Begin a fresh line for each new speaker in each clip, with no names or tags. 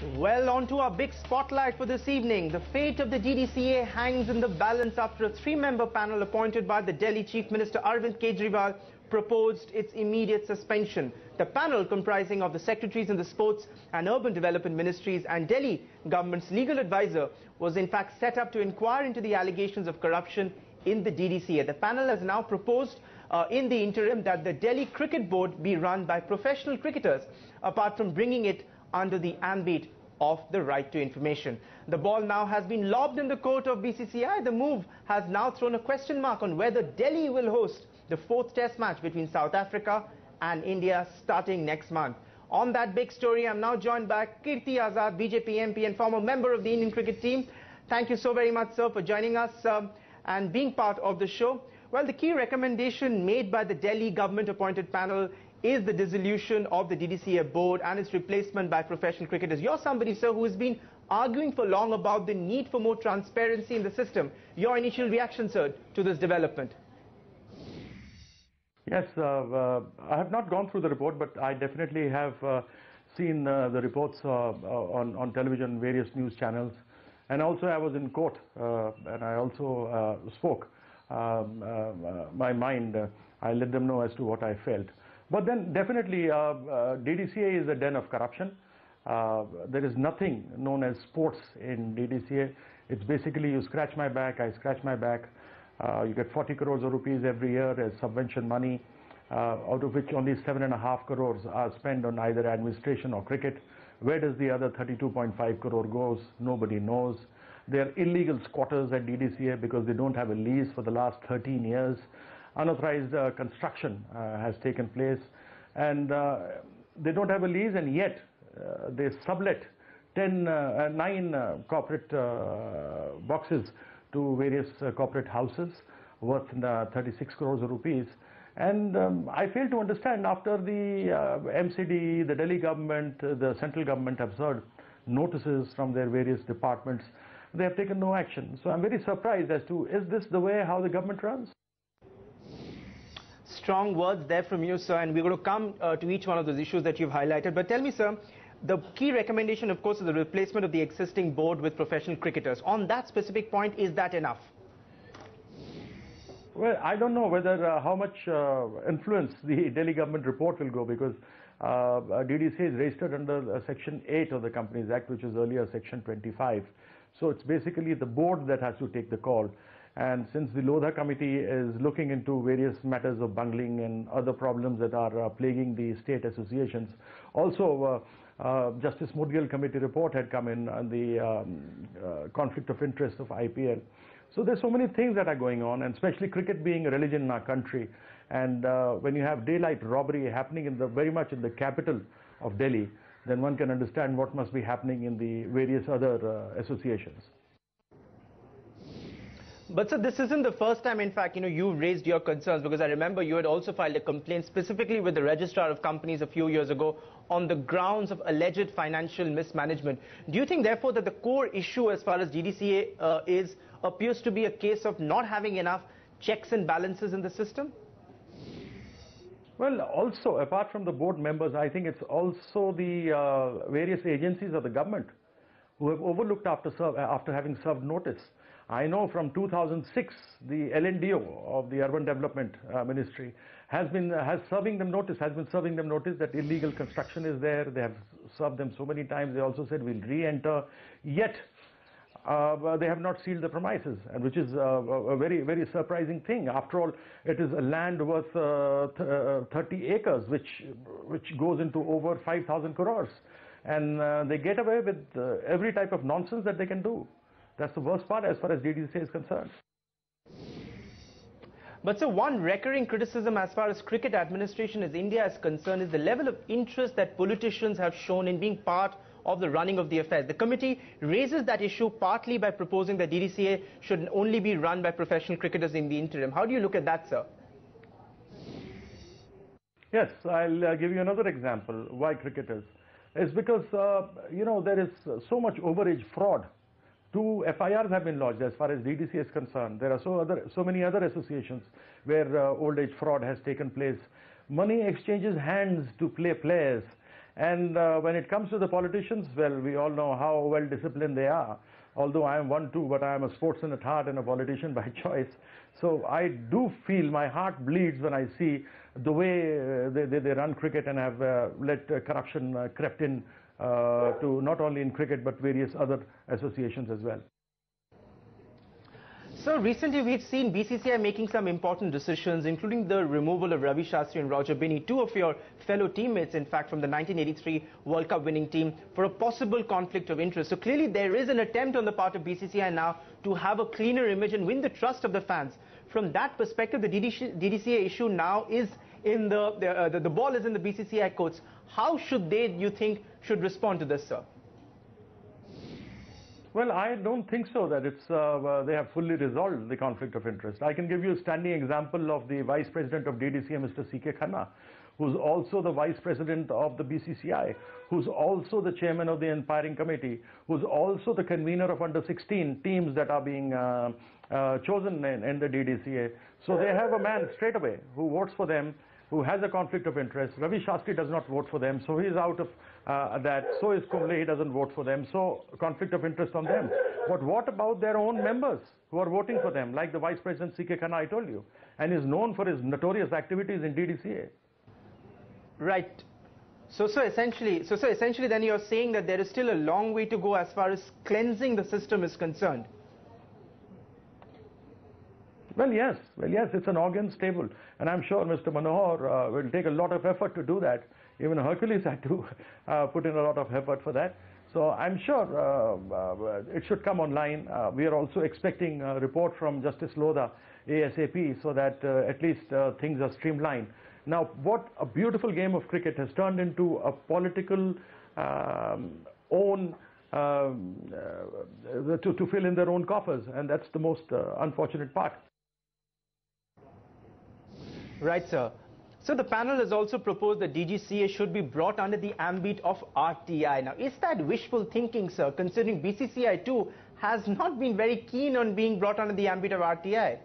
Well, on to our big spotlight for this evening. The fate of the DDCA hangs in the balance after a three-member panel appointed by the Delhi Chief Minister Arvind Kejriwal proposed its immediate suspension. The panel, comprising of the secretaries in the Sports and Urban Development Ministries and Delhi government's legal advisor, was in fact set up to inquire into the allegations of corruption in the DDCA. The panel has now proposed in the interim that the Delhi Cricket Board be run by professional cricketers, apart from bringing it under the ambit of the right to information. The ball now has been lobbed in the court of BCCI. The move has now thrown a question mark on whether Delhi will host the fourth test match between South Africa and India starting next month. On that big story, I'm now joined by Kirti Azad, BJP MP and former member of the Indian cricket team. Thank you so very much, sir, for joining us and being part of the show. Well, the key recommendation made by the Delhi government-appointed panel is the dissolution of the DDCA board and its replacement by professional cricketers. You're somebody, sir, who has been arguing for long about the need for more transparency in the system. Your initial reaction, sir, to this development?
Yes, I have not gone through the report, but I definitely have seen the reports on television, various news channels. And also I was in court and I also spoke my mind. I let them know as to what I felt. But then definitely DDCA is a den of corruption. There is nothing known as sports in DDCA. It's basically you scratch my back, I scratch my back. You get 40 crores of rupees every year as subvention money, out of which only 7.5 crores are spent on either administration or cricket. Where does the other 32.5 crore goes? Nobody knows. They are illegal squatters at DDCA because they don't have a lease for the last 13 years. Unauthorized construction has taken place, and they don't have a lease, and yet they sublet 9 corporate boxes to various corporate houses worth 36 crores of rupees. And I fail to understand, after the MCD, the Delhi government, the central government have served notices from their various departments, they have taken no action. So I'm very surprised as to, is this the way how the government runs?
Strong words there from you, sir, and we're going to come to each one of those issues that you've highlighted. But tell me, sir, the key recommendation, of course, is the replacement of the existing board with professional cricketers. On that specific point, is that enough?
Well, I don't know whether how much influence the Delhi government report will go, because DDCA is registered under Section 8 of the Companies Act, which was earlier Section 25. So it's basically the board that has to take the call. And since the Lodha committee is looking into various matters of bungling and other problems that are plaguing the state associations, also Justice Mudgal committee report had come in on the conflict of interest of IPL. So there's so many things that are going on, and especially cricket being a religion in our country. And when you have daylight robbery happening in very much in the capital of Delhi, then one can understand what must be happening in the various other associations.
But sir, this isn't the first time, in fact, you've raised your concerns, because I remember you had also filed a complaint specifically with the Registrar of Companies a few years ago on the grounds of alleged financial mismanagement. Do you think, therefore, that the core issue as far as DDCA appears to be a case of not having enough checks and balances in the system?
Well, also, apart from the board members, I think it's also the various agencies of the government who have overlooked after having served notice. I know from 2006, the LNDO of the Urban Development Ministry has been serving them notice that illegal construction is there. They have served them so many times. They also said we'll re-enter. Yet they have not sealed the premises, and which is a very, very surprising thing. After all, it is a land worth 30 acres, which goes into over 5,000 crores, and they get away with every type of nonsense that they can do. That's the worst part as far as DDCA is concerned.
But so one recurring criticism as far as cricket administration as India is concerned is the level of interest that politicians have shown in being part of the running of the affairs. The committee raises that issue partly by proposing that DDCA should only be run by professional cricketers in the interim. How do you look at that, sir?
Yes, I'll give you another example. Why cricketers? It's because, there is so much overage fraud. 2 FIRs have been lodged as far as DDCA is concerned. There are so many other associations where old age fraud has taken place. Money exchanges hands to players, And when it comes to the politicians, well, we all know how well disciplined they are. Although I am one too, but I am a sportsman at heart and a politician by choice. So I do feel my heart bleeds when I see the way they run cricket and have let corruption crept in to not only in cricket but various other associations as well.
So recently we've seen BCCI making some important decisions, including the removal of Ravi Shastri and Roger Binney, two of your fellow teammates, in fact, from the 1983 World Cup winning team, for a possible conflict of interest. So clearly there is an attempt on the part of BCCI now to have a cleaner image and win the trust of the fans. From that perspective, the DDCA issue now is in the ball is in the BCCI courts. How should they, you think, should respond to this, sir?
Well, I don't think so that it's they have fully resolved the conflict of interest. I can give you a standing example of the Vice President of DDCA, Mr. C.K. Khanna, who's also the Vice President of the BCCI, who's also the Chairman of the umpiring committee, who's also the convener of under-16 teams that are being chosen in the DDCA. So they have a man straight away who votes for them, who has a conflict of interest. Ravi Shastri does not vote for them, so he's out of that. So is Kumble, he doesn't vote for them, so conflict of interest on them. But what about their own members who are voting for them, like the Vice President C.K. Khanna, I told you, and is known for his notorious activities in DDCA.
Right. So essentially then you're saying that there is still a long way to go as far as cleansing the system is concerned.
Well, yes, it's an organ stable, and I'm sure Mr. Manohar will take a lot of effort to do that. Even Hercules had to put in a lot of effort for that. So I'm sure it should come online. We are also expecting a report from Justice Lodha ASAP, so that at least things are streamlined. Now, what a beautiful game of cricket has turned into a political own to fill in their own coffers, and that's the most unfortunate part.
Right, sir. So the panel has also proposed that DGCA should be brought under the ambit of RTI. Now, is that wishful thinking, sir, considering BCCI too has not been very keen on being brought under the ambit of RTI?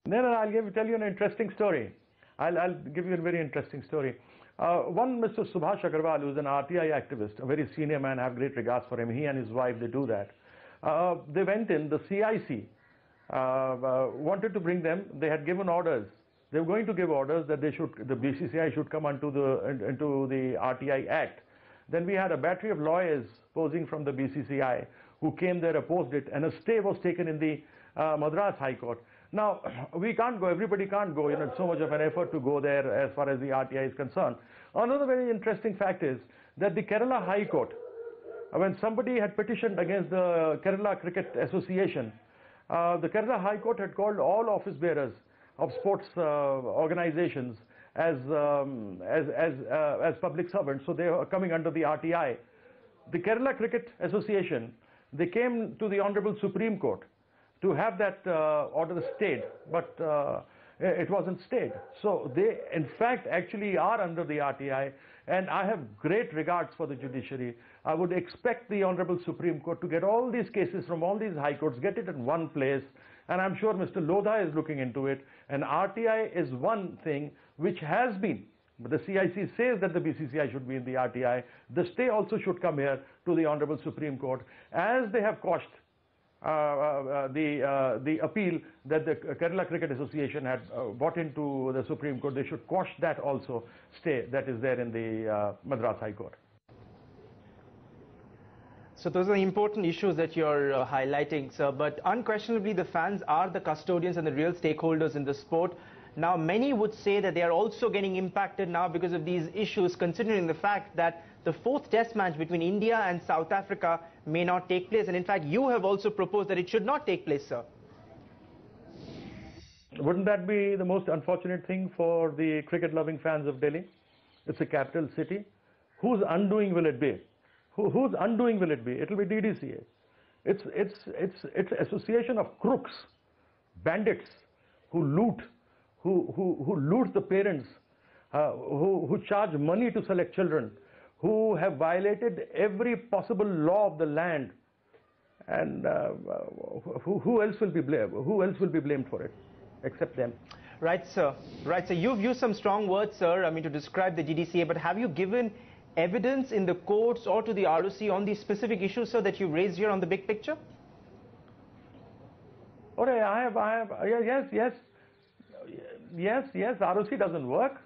No, I'll tell you an interesting story. I'll give you a very interesting story. One Mr. Subhash Agarwal, who's an RTI activist, a very senior man, I have great regards for him. He and his wife, they do that. They went in, the CIC wanted to bring them, they had given orders. They were going to give orders that the BCCI should come into the RTI Act. Then we had a battery of lawyers posing from the BCCI who came there, opposed it, and a stay was taken in the Madras High Court. Now, we can't go, everybody can't go, it's so much of an effort to go there as far as the RTI is concerned. Another very interesting fact is that the Kerala High Court, when somebody had petitioned against the Kerala Cricket Association, the Kerala High Court had called all office bearers of sports organizations as public servants, so they are coming under the RTI. The Kerala Cricket Association, they came to the Honorable Supreme Court to have that order stayed, but it wasn't stayed. So they, in fact, actually are under the RTI, and I have great regards for the judiciary. I would expect the Honorable Supreme Court to get all these cases from all these high courts, get it in one place, and I'm sure Mr. Lodha is looking into it. And RTI is one thing which has been, but the CIC says that the BCCI should be in the RTI. The stay also should come here to the Honorable Supreme Court, as they have quashed the appeal that the Kerala Cricket Association had brought into the Supreme Court. They should quash that also stay that is there in the Madras High Court.
So those are the important issues that you're highlighting, sir. But unquestionably, the fans are the custodians and the real stakeholders in the sport. Now, many would say that they are also getting impacted now because of these issues, considering the fact that the fourth test match between India and South Africa may not take place. And in fact, you have also proposed that it should not take place, sir.
Wouldn't that be the most unfortunate thing for the cricket-loving fans of Delhi? It's a capital city. Whose undoing will it be? Whose undoing will it be? It will be DDCA. It's association of crooks, bandits, who loot, who loot the parents, who charge money to select children, who have violated every possible law of the land, and who else will be blamed? Who else will be blamed for it, except them?
Right, sir. Right, sir. You've used some strong words, sir, I mean, to describe the DDCA, but have you given evidence in the courts or to the ROC on these specific issues, sir, that you raised here on the big picture?
Okay, yes, ROC doesn't work.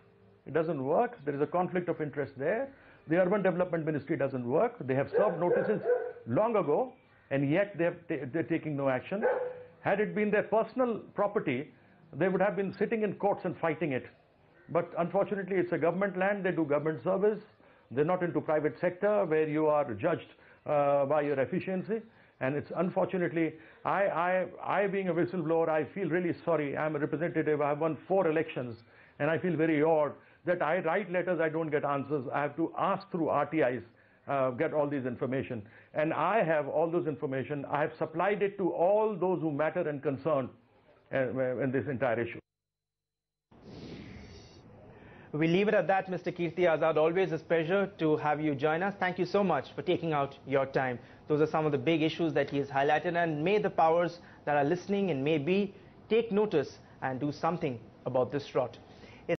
It doesn't work. There is a conflict of interest there. The Urban Development Ministry doesn't work. They have served notices long ago, and yet they're taking no action. Had it been their personal property, they would have been sitting in courts and fighting it. But unfortunately, it's a government land. They do government service. They're not into private sector where you are judged by your efficiency. And it's unfortunately, I being a whistleblower, I feel really sorry. I'm a representative. I've won 4 elections, and I feel very odd that I write letters, I don't get answers. I have to ask through RTIs, get all this information. And I have all those information. I have supplied it to all those who matter and concerned in this entire issue.
We leave it at that, Mr. Kirti Azad. Always a pleasure to have you join us. Thank you so much for taking out your time. Those are some of the big issues that he has highlighted, and may the powers that are listening and maybe take notice and do something about this rot.